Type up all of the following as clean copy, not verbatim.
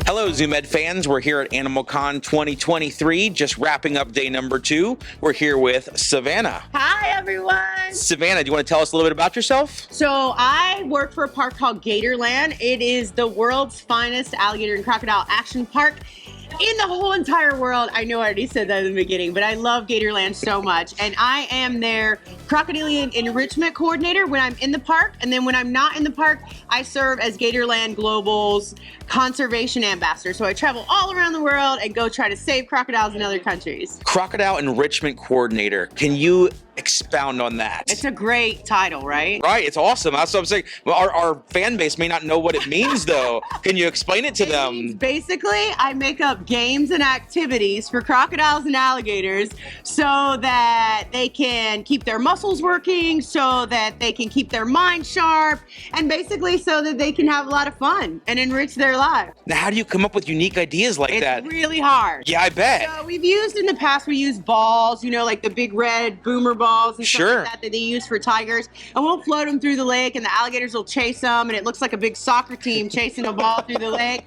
Hello, Zoo Med fans. We're here at AnimalCon 2023, just wrapping up day number 2. We're here with Savannah. Hi, everyone. Savannah, do you want to tell us a little bit about yourself? So I work for a park called Gatorland. It is the world's finest alligator and crocodile action park in the whole entire world. I know I already said that in the beginning, but I love Gatorland so much. And I am their crocodilian enrichment coordinator when I'm in the park. And then when I'm not in the park, I serve as Gatorland Global's conservation ambassador. So I travel all around the world and go try to save crocodiles in other countries. Crocodile enrichment coordinator. Can you expound on that? It's a great title, right? Right, it's awesome. That's what I'm saying. Well, our fan base may not know what it means, though. Can you explain it to them? Basically, I make up games and activities for crocodiles and alligators so that they can keep their muscles working, so that they can keep their mind sharp, and basically so that they can have a lot of fun and enrich their lives. Now, how do you come up with unique ideas like that? It's really hard. Yeah, I bet. So we've used in the past, we use balls, you know, like the big red boomer balls and stuff like that they use for tigers, and we'll float them through the lake and the alligators will chase them, and it looks like a big soccer team chasing a ball through the lake.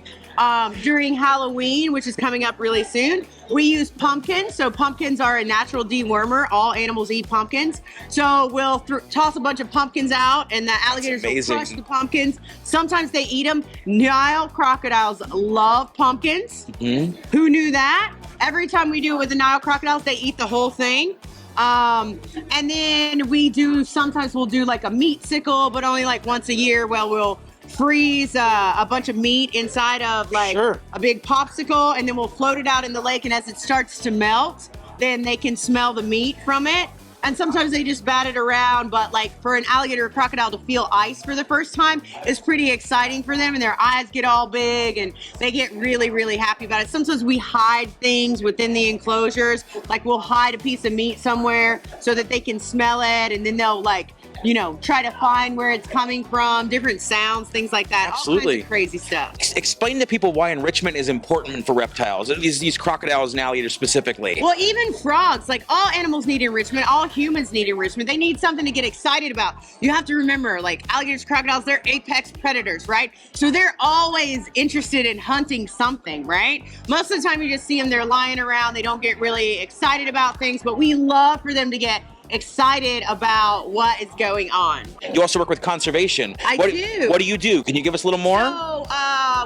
During Halloween, which is coming up really soon, we use pumpkins. So pumpkins are a natural dewormer. All animals eat pumpkins. So we'll toss a bunch of pumpkins out, and the alligators will crush the pumpkins. Sometimes they eat them. Nile crocodiles love pumpkins. Mm-hmm. Who knew that? Every time we do it with the Nile crocodiles, they eat the whole thing. And then sometimes we'll do like a meat sickle, but only like once a year. Well, we'll freeze a bunch of meat inside of like a big popsicle, and then we'll float it out in the lake, and as it starts to melt, then they can smell the meat from it. And sometimes they just bat it around, but like for an alligator or crocodile to feel ice for the first time is pretty exciting for them, and their eyes get all big and they get really, really happy about it. Sometimes we hide things within the enclosures, like we'll hide a piece of meat somewhere so that they can smell it, and then they'll like, you know, try to find where it's coming from, different sounds, things like that. Absolutely. All kinds of crazy stuff. Explain to people why enrichment is important for reptiles, these crocodiles and alligators specifically. Well, even frogs, like all animals need enrichment, all humans need enrichment. They need something to get excited about. You have to remember, like alligators, crocodiles, they're apex predators, right? So they're always interested in hunting something, right? Most of the time you just see them, they're lying around, they don't get really excited about things, but we love for them to get excited about what is going on. You also work with conservation. I do. What do you do? Can you give us a little more? So,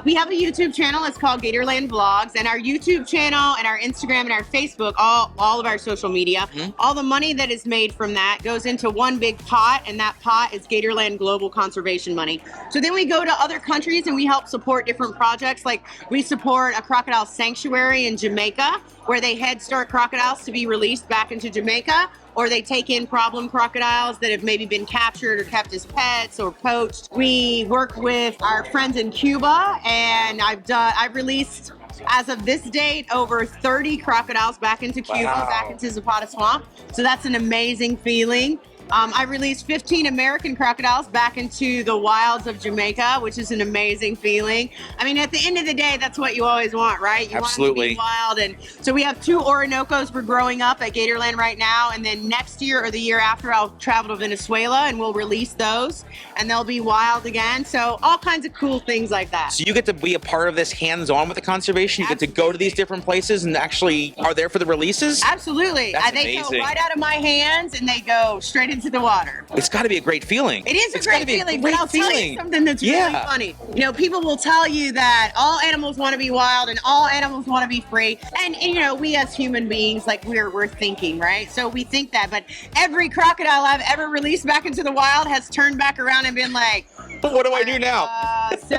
we have a YouTube channel. It's called Gatorland Vlogs, and our YouTube channel and our Instagram and our Facebook, all of our social media, all the money that is made from that goes into one big pot, and that pot is Gatorland Global Conservation money. So then we go to other countries and we help support different projects. Like we support a crocodile sanctuary in Jamaica where they head start crocodiles to be released back into Jamaica, or they take in problem crocodiles that have maybe been captured or kept as pets or poached. We work with our friends in Cuba, and I've released, as of this date, over 30 crocodiles back into Cuba, back into Zapata Swamp. So that's an amazing feeling. I released 15 American crocodiles back into the wilds of Jamaica, which is an amazing feeling. I mean, at the end of the day, that's what you always want, right? You want them to be wild. And so we have 2 Orinoco's we're growing up at Gatorland right now. And then next year or the year after, I'll travel to Venezuela and we'll release those, and they'll be wild again. So all kinds of cool things like that. So you get to be a part of this hands-on with the conservation? You get to go to these different places and actually are there for the releases? Absolutely. That's they amazing. go right out of my hands and they go straight into the water. It's got to be a great feeling. It is a great feeling, but I'll tell you something that's really funny. You know, people will tell you that all animals want to be wild and all animals want to be free. And you know, we as human beings, like we're thinking, right? So we think that, but every crocodile I've ever released back into the wild has turned back around and been like, what do I do now? So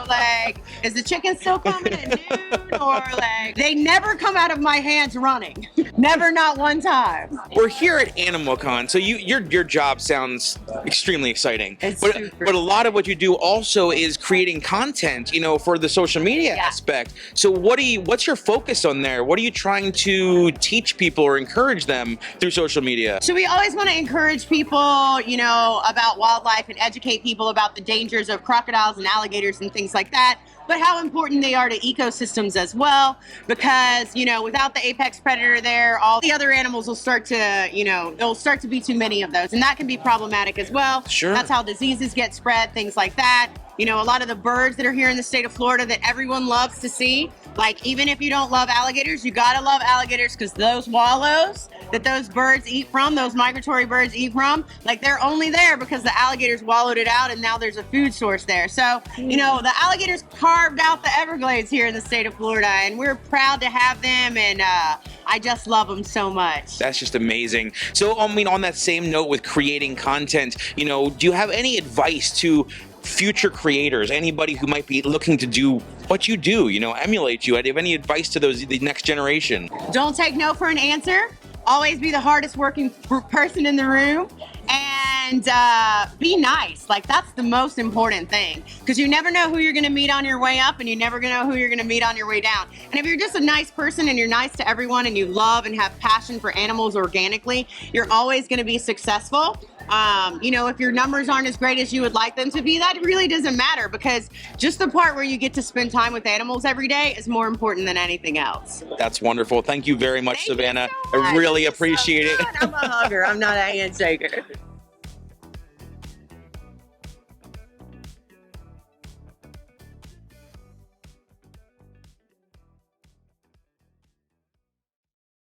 like, is the chicken still coming at noon? Or like, they never come out of my hands running. Never, not one time. We're here at AnimalCon, so your job sounds extremely exciting. But a lot of what you do also is creating content, you know, for the social media aspect. So what's your focus on there? What are you trying to teach people or encourage them through social media? So we always want to encourage people, you know, about wildlife and educate people about the dangers of crocodiles and alligators and things like that, but how important they are to ecosystems as well, because, you know, without the apex predator there, all the other animals will start to, you know, there'll start to be too many of those, and that can be problematic as well. Sure. That's how diseases get spread, things like that. you know, a lot of the birds that are here in the state of Florida that everyone loves to see. Like, even if you don't love alligators, you gotta love alligators, because those wallows that those birds eat from, those migratory birds eat from, like, they're only there because the alligators wallowed it out and now there's a food source there. So, you know, the alligators carved out the Everglades here in the state of Florida, and we're proud to have them, and I just love them so much. That's just amazing. So, I mean, on that same note with creating content, you know, do you have any advice to future creators, anybody who might be looking to do what you do, you know, emulate you? Do you have any advice to the next generation? Don't take no for an answer. Always be the hardest working person in the room, and be nice. Like, that's the most important thing, because you never know who you're going to meet on your way up, and you never know who you're going to meet on your way down. And if you're just a nice person and you're nice to everyone and you love and have passion for animals organically, you're always going to be successful. You know, if your numbers aren't as great as you would like them to be, that really doesn't matter, because just the part where you get to spend time with animals every day is more important than anything else. That's wonderful. Thank you very much, Thank you Savannah. so much. I really appreciate it. I'm a hugger. I'm not a handshaker.